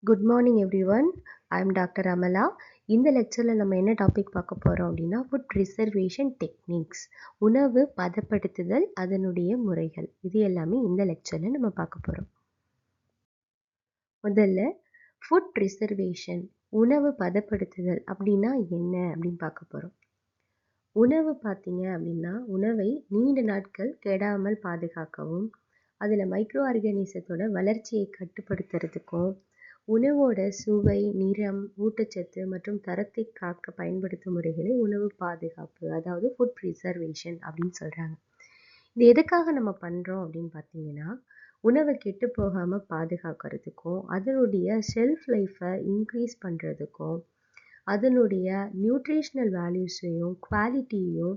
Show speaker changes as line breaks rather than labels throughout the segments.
Good morning everyone. I am doctor Amala. இந்த லெக்சரில் நம்ம என்ன டாபிக் பார்க்க போகிறோம் அப்படின்னா ஃபுட் ப்ரிசர்வேஷன் டெக்னிக்ஸ், உணவு பதப்படுத்துதல் அதனுடைய முறைகள். இது எல்லாமே இந்த லெக்சரில் நம்ம பார்க்க போகிறோம். முதல்ல ஃபுட் ப்ரிசர்வேஷன், உணவு பதப்படுத்துதல் அப்படின்னா என்ன அப்படின்னு பார்க்க போகிறோம். உணவு பார்த்தீங்க அப்படின்னா உணவை நீண்ட நாட்கள் கெடாமல் பாதுகாக்கவும், அதில் மைக்ரோ ஆர்கானிசத்தோட வளர்ச்சியை கட்டுப்படுத்துறதுக்கும், உணவோட சுவை, நிறம், ஊட்டச்சத்து மற்றும் தரத்தை காக்க பயன்படுத்தும் முறைகளை உணவு பாதுகாப்பு, அதாவது ஃபுட் ப்ரிசர்வேஷன் அப்படின்னு சொல்கிறாங்க. இது எதுக்காக நம்ம பண்ணுறோம் அப்படின்னு பார்த்தீங்கன்னா, உணவை கெட்டு போகாமல் பாதுகாக்கிறதுக்கும், அதனுடைய ஷெல்ஃப் லைஃப்பை இன்க்ரீஸ் பண்ணுறதுக்கும், அதனுடைய நியூட்ரிஷ்னல் வேல்யூஸையும் குவாலிட்டியையும்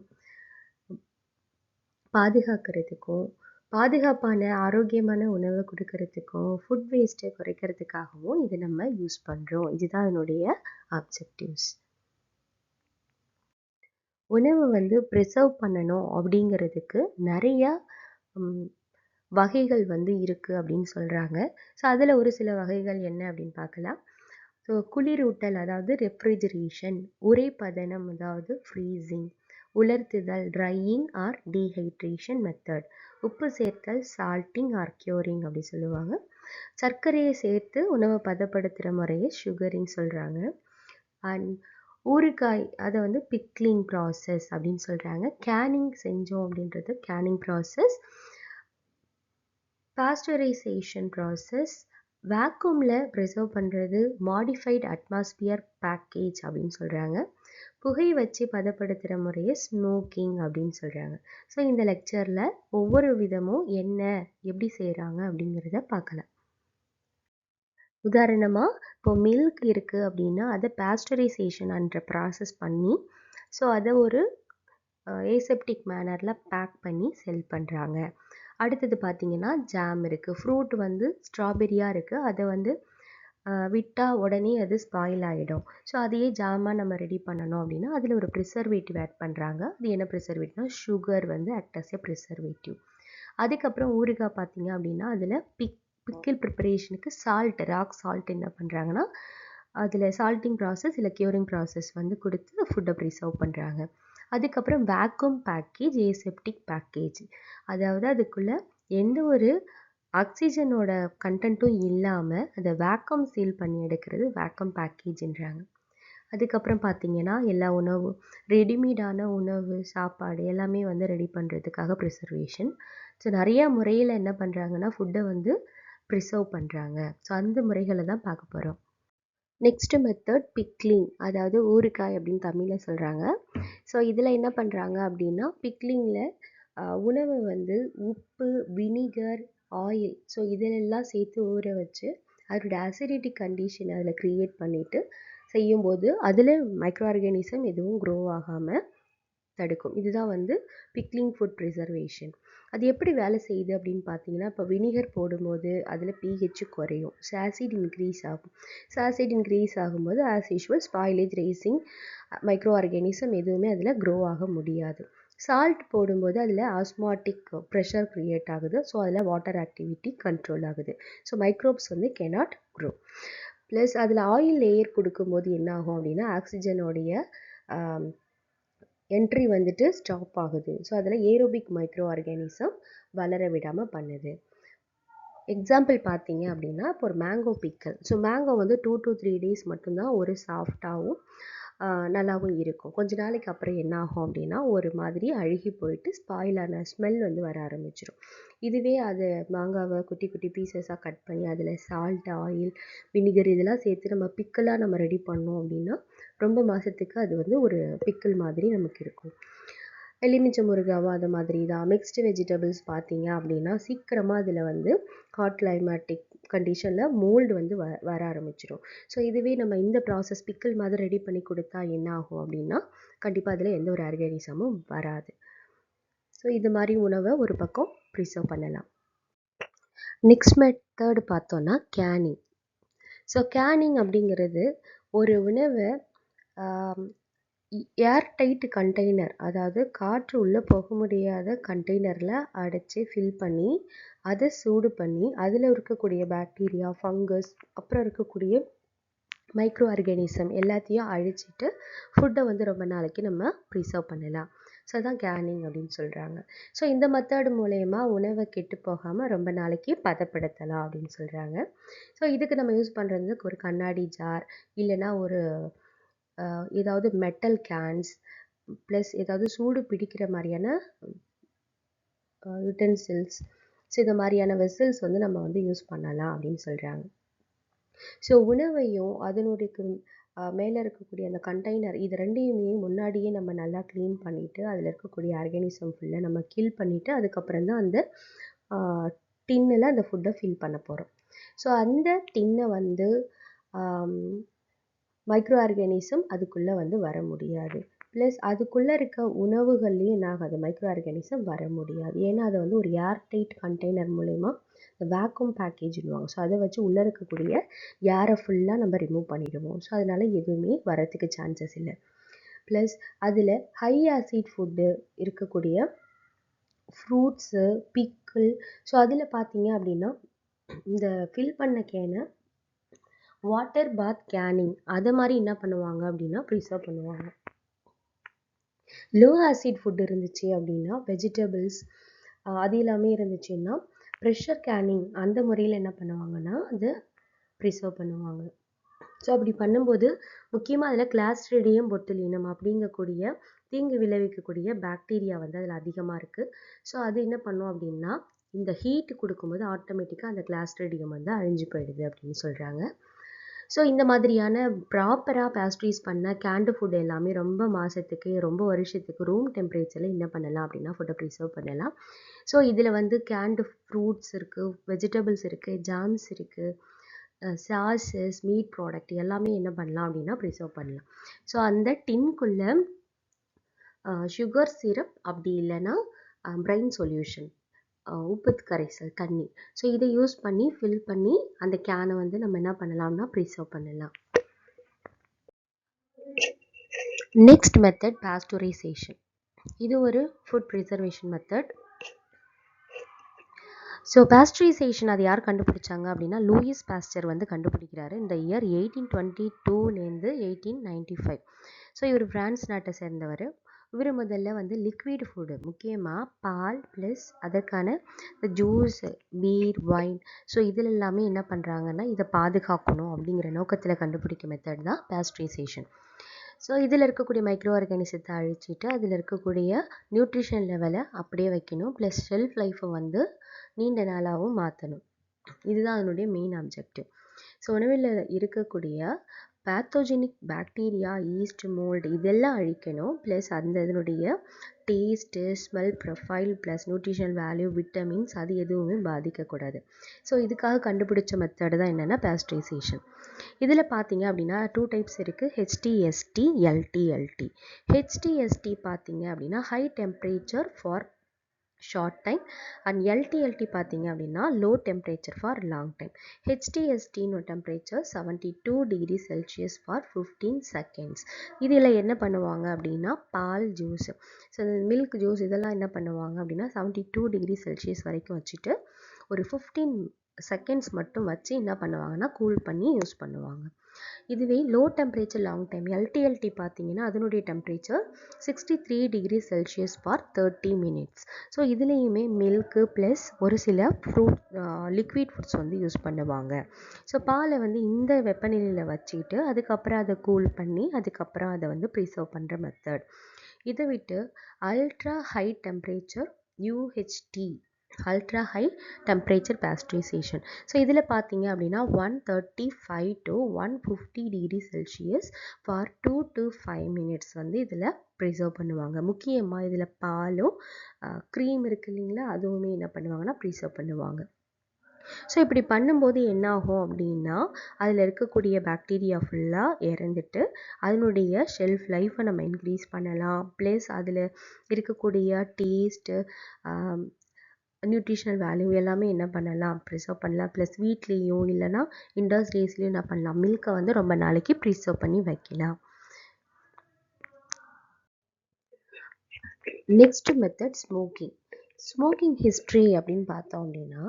பாதுகாக்கிறதுக்கும், பாதுகாப்பான ஆரோக்கியமான உணவை கொடுக்கறதுக்கும், ஃபுட் வேஸ்ட்டை குறைக்கிறதுக்காகவும் இதை நம்ம யூஸ் பண்ணுறோம். இதுதான் அதனுடைய ஆப்ஜெக்டிவ்ஸ். உணவை ப்ரிசர்வ் பண்ணணும் அப்படிங்கிறதுக்கு நிறையா வகைகள் இருக்குது அப்படின்னு சொல்கிறாங்க. ஸோ அதில் ஒரு சில வகைகள் என்ன அப்படின்னு பார்க்கலாம். ஸோ குளிரூட்டல், அதாவது ரெஃப்ரிஜரேஷன், உறைபதனம், அதாவது ஃப்ரீசிங், உலர்த்துதல், ட்ரையிங் ஆர் டீஹைட்ரேஷன் மெத்தட், உப்பு சேர்த்தல், சால்ட்டிங் ஆர் க்யூரிங் அப்படி சொல்லுவாங்க. சர்க்கரையை சேர்த்து உணவை பதப்படுத்துகிற முறையை சுகரிங் சொல்கிறாங்க. அண்ட் ஊறுகாய், அதை பிக்லிங் ப்ராசஸ் அப்படின்னு சொல்கிறாங்க. கேனிங் செஞ்சோம் அப்படின்றது கேனிங் ப்ராசஸ். பாஸ்டரைசேஷன் ப்ராசஸ், வேக்யூமில் ப்ரிசர்வ் பண்ணுறது மாடிஃபைட் அட்மாஸ்பியர் பேக்கேஜ் அப்படின்னு சொல்கிறாங்க. புகை வச்சு பதப்படுத்துகிற முறையை ஸ்மோக்கிங் அப்படின்னு சொல்கிறாங்க. ஸோ இந்த லெக்சரில் ஒவ்வொரு விதமும் என்ன, எப்படி செய்கிறாங்க அப்படிங்கிறத பார்க்கலாம். உதாரணமாக இப்போ மில்க் இருக்குது அப்படின்னா அதை பாஸ்டரைசேஷன் என்ற ப்ராசஸ் பண்ணி, ஸோ அதை ஒரு ஏசெப்டிக் மேனரில் பேக் பண்ணி செல் பண்ணுறாங்க. அடுத்தது பார்த்திங்கன்னா ஜாம் இருக்குது. ஃப்ரூட் ஸ்ட்ராபெரியாக இருக்குது, அதை விட்டால் உடனே அது ஸ்பாயில் ஆகிடும். ஸோ அதையே ஜாமாக நம்ம ரெடி பண்ணணும் அப்படின்னா அதில் ஒரு ப்ரிசர்வேட்டிவ் ஆட் பண்ணுறாங்க. அது என்ன ப்ரிசர்வேட்டிவ்னா sugar act as a preservative. அதுக்கப்புறம் ஊறுகாய் பார்த்திங்க அப்படின்னா அதில் பிக்கிள் ப்ரிப்பரேஷனுக்கு சால்ட், ராக் சால்ட் என்ன பண்ணுறாங்கன்னா அதில் சால்ட்டிங் ப்ராசஸ் இல்லை க்யூரிங் ப்ராசஸ் கொடுத்து ஃபுட்டை ப்ரிசர்வ் பண்ணுறாங்க. அதுக்கப்புறம் வேக்யூம் பேக்கேஜ், ஏசெப்டிக் பேக்கேஜ், அதாவது அதுக்குள்ளே எந்த ஒரு ஆக்சிஜனோட கண்டென்ட்டும் இல்லாமல் அதை வேக்யூம் சீல் பண்ணி எடுக்கிறது வேக்யூம் பேக்கேஜ்ன்றாங்க. அதுக்கப்புறம் பார்த்திங்கன்னா எல்லா உணவும், ரெடிமேடான உணவு, சாப்பாடு எல்லாமே ரெடி பண்ணுறதுக்காக ப்ரிசர்வேஷன். ஸோ நிறையா முறையில் என்ன பண்ணுறாங்கன்னா ஃபுட்டை ப்ரிசர்வ் பண்ணுறாங்க. ஸோ அந்த முறைகளை தான் பார்க்க போகிறோம். நெக்ஸ்ட்டு மெத்தட் பிக்லிங், அதாவது ஊறுகாய் அப்படின்னு தமிழில் சொல்கிறாங்க. ஸோ இதில் என்ன பண்ணுறாங்க அப்படின்னா பிக்லிங்கில் உணவை உப்பு, வினிகர், ஆயில், ஸோ இதிலெல்லாம் சேர்த்து ஊற வச்சு அதோட அசிடிட்டிக் கண்டிஷன் அதில் க்ரியேட் பண்ணிவிட்டு செய்யும்போது அதில் மைக்ரோ ஆர்கானிசம் எதுவும் க்ரோ ஆகாமல் தடுக்கும். இதுதான் பிக்லிங் ஃபுட் ப்ரிசர்வேஷன். அது எப்படி வேலை செய்யுது அப்படின்னு பார்த்தீங்கன்னா, இப்போ வினிகர் போடும்போது அதில் pH குறையும். ஸோ ஆசிட் இன்க்ரீஸ் ஆகும். ஸோ ஆசிட் இன்க்ரீஸ் ஆகும்போது as usual spoilage racing micro organism எதுவுமே அதில் க்ரோ ஆக முடியாது. சால்ட் போடும்போது அதில் ஆஸ்மாட்டிக் ப்ரெஷர் க்ரியேட் ஆகுது. ஸோ அதில் வாட்டர் ஆக்டிவிட்டி கண்ட்ரோல் ஆகுது. So microbes cannot grow. Plus அதில் ஆயில் லேயர் கொடுக்கும்போது என்ன ஆகும் அப்படின்னா ஆக்சிஜனோடைய என்ட்ரி ஸ்டாப் ஆகுது. ஸோ அதில் ஏரோபிக் மைக்ரோ ஆர்கானிசம் வளர விடாமல் பண்ணுது. எக்ஸாம்பிள் பார்த்தீங்க அப்படின்னா இப்போ ஒரு mango pickle. So mango 2 to 3 days மட்டும்தான் ஒரு சாஃப்டாகவும் நல்லாவும் இருக்கும். கொஞ்ச நாளைக்கு அப்புறம் என்ன ஆகும் அப்படின்னா ஒரு மாதிரி அழுகி போயிட்டு ஸ்பாயிலான ஸ்மெல் வர ஆரம்பிச்சிடும். இதுவே அது மாங்காவை குட்டி குட்டி பீசஸாக கட் பண்ணி அதில் சால்ட், ஆயில், வினிகர் இதெல்லாம் சேர்த்து நம்ம பிக்கலாக நம்ம ரெடி பண்ணோம் அப்படின்னா ரொம்ப மாதத்துக்கு அது ஒரு பிக்கிள் மாதிரி நமக்கு இருக்கும். எலுமிச்சை முருகாவும் அது மாதிரி தான். மிக்ஸ்டு வெஜிடபிள்ஸ் பார்த்தீங்க அப்படின்னா சீக்கிரமாக அதில் ஹாட் கிளைமேட்டிக் கண்டிஷனில் மோல்டு வர ஆரம்பிச்சிடும். ஸோ இதுவே நம்ம இந்த ப்ராசஸ் பிக்கிள் மாதிரி ரெடி பண்ணி கொடுத்தா என்ன ஆகும் அப்படின்னா கண்டிப்பாக அதில் எந்த ஒரு ஆர்கானிசமும் வராது. ஸோ இது மாதிரி உணவை ஒரு பக்கம் ப்ரிசர்வ் பண்ணலாம். நெக்ஸ்ட் மெத்தட் பார்த்தோன்னா கேனிங். ஸோ கேனிங் அப்படிங்கிறது ஒரு உணவை ஏர் டைட் கண்டெய்னர், அதாவது காற்று உள்ளே போக முடியாத கண்டெய்னரில் அடைச்சி ஃபில் பண்ணி அதை சூடு பண்ணி அதில் இருக்கக்கூடிய பாக்டீரியா, ஃபங்கஸ், அப்புறம் இருக்கக்கூடிய மைக்ரோ ஆர்கானிசம் எல்லாத்தையும் அழிச்சிட்டு ஃபுட்டை வந்து ரொம்ப நாளைக்கு நம்ம ப்ரிசர்வ் பண்ணலாம். ஸோ அதான் கேனிங் அப்படின்னு சொல்கிறாங்க. ஸோ இந்த மெத்தட் மூலயமா உணவை கெட்டு போகாமல் ரொம்ப நாளைக்கு பதப்படுத்தலாம் அப்படின்னு சொல்கிறாங்க. ஸோ இதுக்கு நம்ம யூஸ் பண்ணுறது ஒரு கண்ணாடி ஜார், இல்லைன்னா ஒரு ஏதாவது மெட்டல் கேன்ஸ், ப்ளஸ் ஏதாவது சூடு பிடிக்கிற மாதிரியான யுட்டென்சில்ஸ், ஸோ இந்த மாதிரியான வெசல்ஸ் வந்து நம்ம வந்து யூஸ் பண்ணலாம் அப்படின்னு சொல்கிறாங்க. ஸோ உணவையும் அதனுடைய மேலே இருக்கக்கூடிய அந்த கண்டெய்னர் இது ரெண்டையுமே முன்னாடியே நம்ம நல்லா க்ளீன் பண்ணிவிட்டு அதில் இருக்கக்கூடிய ஆர்கானிசம் ஃபுல்லாக நம்ம கில் பண்ணிவிட்டு அதுக்கப்புறம் தான் அந்த டின்னில் அந்த ஃபுட்டை ஃபில் பண்ண போகிறோம். ஸோ அந்த டின்னை வந்து மைக்ரோ ஆர்கானிசம் அதுக்குள்ளே வந்து வர முடியாது. ப்ளஸ் அதுக்குள்ளே இருக்க உணவுகள்லேயும் என்ன ஆகாது, மைக்ரோ ஆர்கானிசம் வர முடியாது. ஏன்னா அதை வந்து ஒரு ஏர் டைட் கண்டெய்னர் மூலயமா இந்த வேக்யூம் பேக்கேஜ்னுவாங்க. ஸோ அதை வச்சு உள்ளே இருக்கக்கூடிய ஏரை ஃபுல்லாக நம்ம ரிமூவ் பண்ணிடுவோம். ஸோ அதனால் எதுவுமே வரத்துக்கு சான்சஸ் இல்லை. ப்ளஸ் அதில் ஹை ஆசிட் ஃபுட்டு இருக்கக்கூடிய ஃப்ரூட்ஸு, பிக்கிள், ஸோ அதில் பார்த்தீங்க அப்படின்னா இந்த ஃபில் பண்ண கேனை வாட்டர் பாத் கேனிங் அதை மாதிரி என்ன பண்ணுவாங்க அப்படின்னா ப்ரிசர்வ் பண்ணுவாங்க. லோ ஆசிட் ஃபுட் இருந்துச்சு அப்படின்னா வெஜிடபிள்ஸ் அது எல்லாமே இருந்துச்சுன்னா ப்ரெஷர் கேனிங் அந்த முறையில் என்ன பண்ணுவாங்கன்னா அதை ப்ரிசர்வ் பண்ணுவாங்க. ஸோ அப்படி பண்ணும்போது முக்கியமாக அதில் கிளாஸ்ட்ரிடியம் பொட்டுலினம் அப்படிங்கக்கூடிய தீங்கு விளைவிக்கக்கூடிய பாக்டீரியா வந்து அதில் அதிகமாக இருக்குது. ஸோ அது என்ன பண்ணும் அப்படின்னா இந்த ஹீட் கொடுக்கும்போது ஆட்டோமேட்டிக்காக அந்த கிளாஸ்ட்ரிடியம் வந்து அழிஞ்சு போயிடுது அப்படின்னு சொல்கிறாங்க. ஸோ இந்த மாதிரியான ப்ராப்பராக பேஸ்ட்ரீஸ் பண்ண கேண்டு ஃபுட் எல்லாமே ரொம்ப மாதத்துக்கு ரொம்ப வருஷத்துக்கு ரூம் டெம்பரேச்சரில் என்ன பண்ணலாம் அப்படின்னா ஃபுட்டை ப்ரிசர்வ் பண்ணலாம். ஸோ இதில் வந்து கேண்டு ஃப்ரூட்ஸ் இருக்குது, வெஜிடபிள்ஸ் இருக்குது, ஜாம்ஸ் இருக்குது, சாஸஸ், மீட் ப்ராடக்ட் எல்லாமே என்ன பண்ணலாம் அப்படின்னா ப்ரிசர்வ் பண்ணலாம். ஸோ அந்த டின்குள்ளே சுகர் சிரப் அப்படி இல்லைன்னா பிரைன் சொல்யூஷன், உப்பு கரைசல் தண்ணி, ஸோ இதை யூஸ் பண்ணி ஃபில் பண்ணி அந்த கேனை வந்து நம்ம என்ன பண்ணலாம்னா ப்ரிசர்வ் பண்ணலாம். Next method pasteurisation. இது ஒரு food preservation method. So pasteurisation அது யார் கண்டுபிடிச்சாங்க அப்படின்னா லூயிஸ் பாஸ்டர் வந்து கண்டுபிடிக்கிறாரு இந்த இயர் 1822லேருந்து 1895. ஸோ இவர் ஃப்ரான்ஸ் நாட்டை சேர்ந்தவர். இவர் முதல்ல வந்து லிக்விட் ஃபுட்டு முக்கியமாக பால் ப்ளஸ் அதற்கான ஜூஸ், பீர், வைன், ஸோ இதில் எல்லாமே என்ன பண்ணுறாங்கன்னா இதை பாதுகாக்கணும் அப்படிங்கிற நோக்கத்தில் கண்டுபிடிக்க மெத்தட் தான் பாஸ்டரைசேஷன். ஸோ இதில் இருக்கக்கூடிய மைக்ரோ ஆர்கானிசத்தை அழிச்சிட்டு அதில் இருக்கக்கூடிய நியூட்ரிஷன் லெவலை அப்படியே வைக்கணும், ப்ளஸ் ஷெல்ஃப் லைஃப்பை வந்து நீண்ட நாளாகவும் மாற்றணும். இதுதான் அதனுடைய மெயின் ஆப்ஜெக்டிவ். ஸோ உணவில் இருக்கக்கூடிய பேத்தோஜெனிக் பாக்டீரியா, ஈஸ்ட், மோல்டு இதெல்லாம் அழிக்கணும், ப்ளஸ் அந்த இதனுடைய taste, smell profile, plus nutritional value, vitamins அது எதுவுமே பாதிக்கக்கூடாது. ஸோ இதுக்காக கண்டுபிடிச்ச மெத்தடு தான் என்னென்னா பாஸ்டரைசேஷன். இதில் பார்த்தீங்க அப்படின்னா 2 டைப்ஸ் இருக்குது, HTST, LTLT. HTST பார்த்தீங்க அப்படின்னா high temperature for short time and LTLT பார்த்தீங்க அப்படின்னா low temperature for long time. HTSTனோட temperature 72 degree Celsius for 15 seconds. இதில் என்ன பண்ணுவாங்க அப்படின்னா பால், ஜூஸ், ஸோ மில்க் ஜூஸ் இதெல்லாம் என்ன பண்ணுவாங்க அப்படின்னா 72 டிகிரி செல்சியஸ் வரைக்கும் வச்சுட்டு ஒரு 15 செகண்ட்ஸ் மட்டும் வச்சு என்ன பண்ணுவாங்கன்னா கூல் பண்ணி யூஸ் பண்ணுவாங்க. இதுவே low temperature long time LTLT பார்த்தீங்கன்னா அதனுடைய temperature 63 degree Celsius for 30 minutes. So இதுலேயுமே மில்க்கு ப்ளஸ் ஒரு சில ஃப்ரூட் லிக்விட் ஃபுட்ஸ் வந்து யூஸ் பண்ணுவாங்க. ஸோ பாலை வந்து இந்த வெப்பநிலையில் வச்சுக்கிட்டு அதுக்கப்புறம் அதை கூல் பண்ணி அதுக்கப்புறம் அதை வந்து ப்ரிசர்வ் பண்ணுற மெத்தட். இதை விட்டு ultra high temperature UHT, ultra high temperature pasteurisation. So இதில் பார்த்தீங்க அப்படின்னா 135 to 150 degree Celsius for 2 to 5 minutes வந்து இதில் ப்ரிசர்வ் பண்ணுவாங்க. முக்கியமாக இதில் பாலும் க்ரீம் இருக்குது இல்லைங்களா, அதுவுமே என்ன பண்ணுவாங்கன்னா ப்ரிசர்வ் பண்ணுவாங்க. ஸோ இப்படி பண்ணும்போது என்ன ஆகும் அப்படின்னா அதில் இருக்கக்கூடிய பாக்டீரியா ஃபுல்லாக இறந்துட்டு அதனுடைய ஷெல்ஃப் லைஃப்பை நம்ம இன்க்ரீஸ் பண்ணலாம், ப்ளஸ் அதில் இருக்கக்கூடிய டேஸ்ட்டு, நியூட்ரிஷனல் வேல்யூ எல்லாமே என்ன பண்ணலாம் ப்ரிசர்வ் பண்ணலாம். ப்ளஸ் வீட்லேயும் இல்லைனா இண்டஸ்ட்ரீஸ்லேயும் என்ன பண்ணலாம் மில்கை வந்து ரொம்ப நாளைக்கு ப்ரிசர்வ் பண்ணி வைக்கலாம். நெக்ஸ்ட் மெத்தட் ஸ்மோக்கிங் ஹிஸ்ட்ரி அப்படின்னு பார்த்தோம் அப்படின்னா,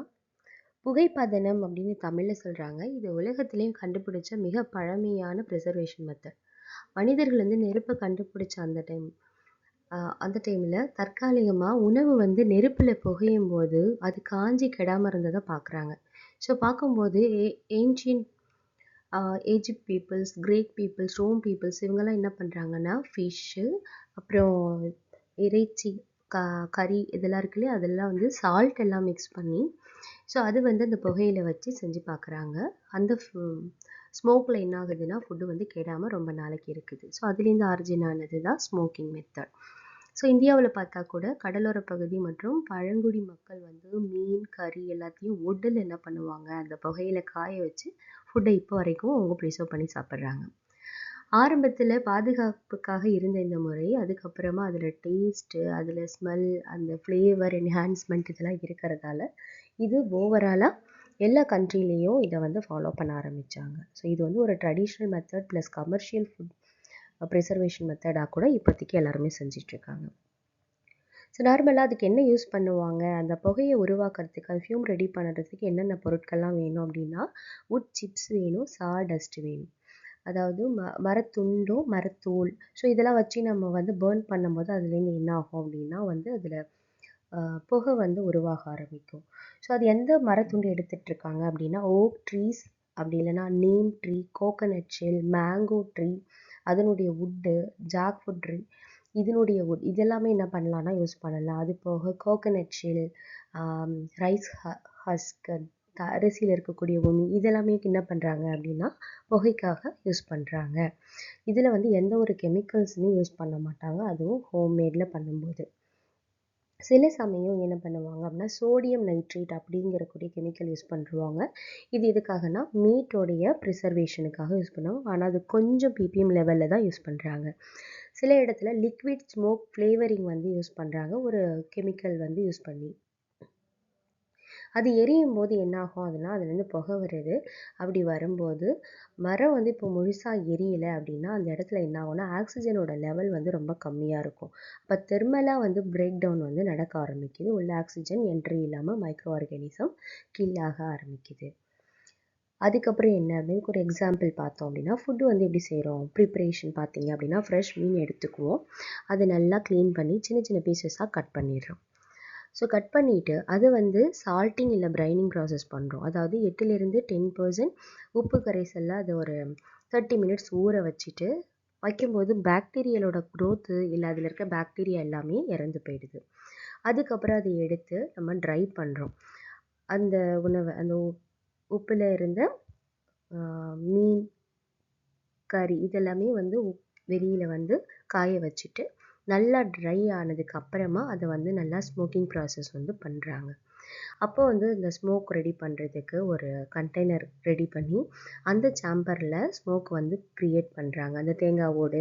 புகைப்பதனம் அப்படின்னு தமிழில் சொல்கிறாங்க. இது உலகத்திலேயும் கண்டுபிடிச்ச மிக பழமையான ப்ரிசர்வேஷன் மெத்தட். மனிதர்கள் வந்து நெருப்பை கண்டுபிடிச்ச அந்த டைமில் தற்காலிகமாக உணவு வந்து நெருப்பில் புகையும் போது அது காஞ்சி கெடாமல் இருந்ததை பார்க்குறாங்க. ஸோ பார்க்கும்போது ancient Egypt peoples, Greek peoples, Rome peoples இவங்கெல்லாம் என்ன பண்ணுறாங்கன்னா, ஃபிஷ்ஷு, அப்புறம் இறைச்சி, கறி இதெல்லாம் இருக்கு இல்லையா, அதெல்லாம் வந்து சால்ட் எல்லாம் மிக்ஸ் பண்ணி, ஸோ அது வந்து அந்த புகையில வச்சு செஞ்சு பார்க்குறாங்க. அந்த ஸ்மோக்கில் என்ன ஆகுதுன்னா, ஃபுட்டு வந்து கெடாமல் ரொம்ப நாளைக்கு இருக்குது. ஸோ அதுலேருந்து ஆரிஜின் ஆனது தான் ஸ்மோக்கிங் மெத்தட். ஸோ இந்தியாவில் பார்த்தா கூட கடலோர பகுதி மற்றும் பழங்குடி மக்கள் வந்து மீன், கறி எல்லாத்தையும் வுட்டில் என்ன பண்ணுவாங்க, அந்த புகையில காய வச்சு ஃபுட்டை இப்போ வரைக்கும் அவங்க ப்ரிசர்வ் பண்ணி சாப்பிட்றாங்க. ஆரம்பத்தில் பாதுகாப்புக்காக இருந்த இந்த முறை அதுக்கப்புறமா அதில் டேஸ்ட்டு, அதில் ஸ்மெல், அந்த ஃப்ளேவர் என்ஹான்ஸ்மெண்ட் இதெல்லாம் இருக்கிறதால இது ஓவராலாக எல்லா கண்ட்ரிலேயும் இதை வந்து ஃபாலோ பண்ண ஆரம்பித்தாங்க. ஸோ இது வந்து ஒரு traditional method plus commercial food preservation மெத்தடாக கூட இப்போதைக்கு எல்லாருமே செஞ்சிட்ருக்காங்க. ஸோ நார்மலாக அதுக்கு என்ன யூஸ் பண்ணுவாங்க, அந்த புகையை உருவாக்குறதுக்கு, அது ஃபியூம் ரெடி பண்ணுறதுக்கு என்னென்ன பொருட்கள்லாம் வேணும் அப்படின்னா, வுட் சிப்ஸ் வேணும், சாடஸ்ட் வேணும். அதாவது மரத்துண்டும் மரத்தூள். ஸோ இதெல்லாம் வச்சு நம்ம வந்து பேர்ன் பண்ணும்போது அதுலேருந்து என்ன ஆகும் அப்படின்னா வந்து அதில் புகை வந்து உருவாக ஆரம்பிக்கும். ஸோ அது எந்த மரத்துண்டு எடுத்துகிட்ருக்காங்க அப்படின்னா, ஓக் ட்ரீஸ், அப்படி இல்லைன்னா neem tree, coconut shell, mango tree, அதனுடைய வுட்டு, ஜாக் ஃப்ரூட் ட்ரீ, இதனுடைய வுட் இதெல்லாமே என்ன பண்ணலான்னா யூஸ் பண்ணலாம். அது போக கோகனட் ஷெல், ரைஸ் ஹஸ்க், அரிசியில் இருக்கக்கூடிய உமி இதெல்லாமே என்ன பண்ணுறாங்க அப்படின்னா புகைக்காக யூஸ் பண்ணுறாங்க. இதில் வந்து எந்த ஒரு கெமிக்கல்ஸுமே யூஸ் பண்ண மாட்டாங்க, அதுவும் ஹோம்மேடில் பண்ணும்போது. சில சமயம் என்ன பண்ணுவாங்க அப்படின்னா சோடியம் நைட்ரேட் அப்படிங்கிறக்கூடிய கெமிக்கல் யூஸ் பண்ணுவாங்க. இது எதுக்காகனா மீட்டோடைய ப்ரிசர்வேஷனுக்காக யூஸ் பண்ணுவாங்க. ஆனால் அது கொஞ்சம் ppm லெவலில் தான் யூஸ் பண்ணுறாங்க. சில இடத்துல லிக்விட் ஸ்மோக் ஃப்ளேவரிங் வந்து யூஸ் பண்ணுறாங்க, ஒரு கெமிக்கல் வந்து யூஸ் பண்ணி. அது எரியும் போது என்ன ஆகும் அப்படின்னா அதுலேருந்து புகை வருது. அப்படி வரும்போது மரம் வந்து இப்போ முழுசாக எரியலை அப்படின்னா அந்த இடத்துல என்ன ஆகும்னா ஆக்சிஜனோட லெவல் வந்து ரொம்ப கம்மியாக இருக்கும். அப்போ தெர்மலாக வந்து பிரேக் டவுன் வந்து நடக்க ஆரம்பிக்குது. உள்ள ஆக்சிஜன் என்ட்ரி இல்லாமல் மைக்ரோ ஆர்கானிசம் கில் ஆக ஆரம்பிக்குது. அதுக்கப்புறம் என்ன அப்படின்னு ஒரு எக்ஸாம்பிள் பார்த்தோம் அப்படின்னா, ஃபுட்டு வந்து எப்படி செய்கிறோம் ப்ரிப்ரேஷன் பார்த்தீங்க அப்படின்னா, ஃப்ரெஷ் மீன் எடுத்துக்குவோம். அதை நல்லா க்ளீன் பண்ணி சின்ன சின்ன பீசஸாக கட் பண்ணிடுறோம். ஸோ கட் பண்ணிவிட்டு அதை வந்து சால்ட்டிங் இல்லை பிரைனிங் ப்ராசஸ் பண்ணுறோம். அதாவது 8லேருந்து 10% உப்பு கரைசலில் அதை ஒரு 30 மினிட்ஸ் ஊற வச்சுட்டு வைக்கும்போது பாக்டீரியலோட க்ரோத்து இல்லை அதில் இருக்க பாக்டீரியா எல்லாமே இறந்து போயிடுது. அதுக்கப்புறம் அதை எடுத்து நம்ம ட்ரை பண்ணுறோம். அந்த உணவை அந்த உப்பில் இருந்த மீன், கறி இதெல்லாமே வந்து வெளியில் வந்து காய வச்சுட்டு நல்லா ட்ரை ஆனதுக்கு அப்புறமா அதை வந்து நல்லா ஸ்மோக்கிங் ப்ராசஸ் வந்து பண்ணுறாங்க. அப்போ வந்து இந்த ஸ்மோக் ரெடி பண்ணுறதுக்கு ஒரு கண்டெய்னர் ரெடி பண்ணி அந்த சாம்பரில் ஸ்மோக் வந்து க்ரியேட் பண்ணுறாங்க. அந்த தேங்காய் ஓடு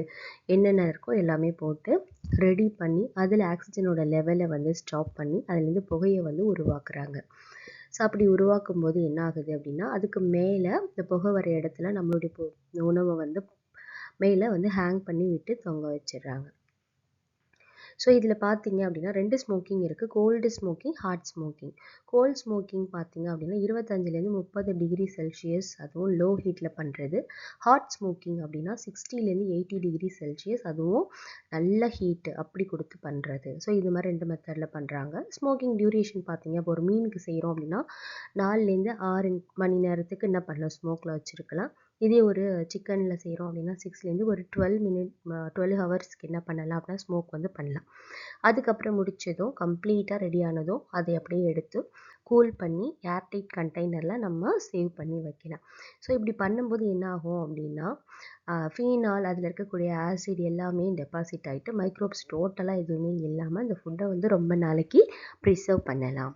என்னென்ன இருக்கோ எல்லாமே போட்டு ரெடி பண்ணி அதில் ஆக்சிஜனோட லெவலை வந்து ஸ்டாப் பண்ணி அதுலேருந்து புகையை வந்து உருவாக்குறாங்க. ஸோ அப்படி உருவாக்கும் போது என்ன ஆகுது அப்படின்னா அதுக்கு மேலே இந்த புகை வர இடத்துல நம்மளுடைய உணவை வந்து மேலே வந்து ஹேங் பண்ணி விட்டு தொங்க வச்சிடுறாங்க. ஸோ இதில் பார்த்தீங்க அப்படின்னா 2 ஸ்மோக்கிங் இருக்குது. Cold smoking, hot smoking. Cold smoking பார்த்தீங்க அப்படின்னா 25லேருந்து 30 டிகிரி செல்சியஸ் அதுவும் லோ ஹீட்டில் பண்ணுறது. ஹாட் ஸ்மோக்கிங் அப்படின்னா 60லேருந்து 80 டிகிரி செல்சியஸ் அதுவும் நல்ல ஹீட்டு அப்படி கொடுத்து பண்ணுறது. ஸோ இது மாதிரி 2 மெத்தடில் பண்ணுறாங்க. ஸ்மோக்கிங் டியூரேஷன் பார்த்தீங்க இப்போ ஒரு மீனுக்கு செய்கிறோம் அப்படின்னா 4லேருந்து 6 மணி நேரத்துக்கு என்ன பண்ணலாம் ஸ்மோக்கில் வச்சுருக்கலாம். இதே ஒரு சிக்கனில் செய்கிறோம் அப்படின்னா 6லேருந்து ஒரு 12 ஹவர்ஸ்க்கு என்ன பண்ணலாம் அப்படின்னா ஸ்மோக் வந்து பண்ணலாம். அதுக்கப்புறம் முடித்ததும் கம்ப்ளீட்டாக ரெடி ஆனதும் அதை அப்படியே எடுத்து கூல் பண்ணி ஏர்டைட் கண்டெய்னரில் நம்ம சேவ் பண்ணி வைக்கலாம். ஸோ இப்படி பண்ணும்போது என்ன ஆகும் அப்படின்னா ஃபீனால் அதில் இருக்கக்கூடிய ஆசிட் எல்லாமே டெபாசிட் ஆகிட்டு மைக்ரோப்ஸ் டோட்டலாக எதுவுமே இல்லாமல் இந்த ஃபுட்டை வந்து ரொம்ப நாளைக்கு ப்ரிசர்வ் பண்ணலாம்.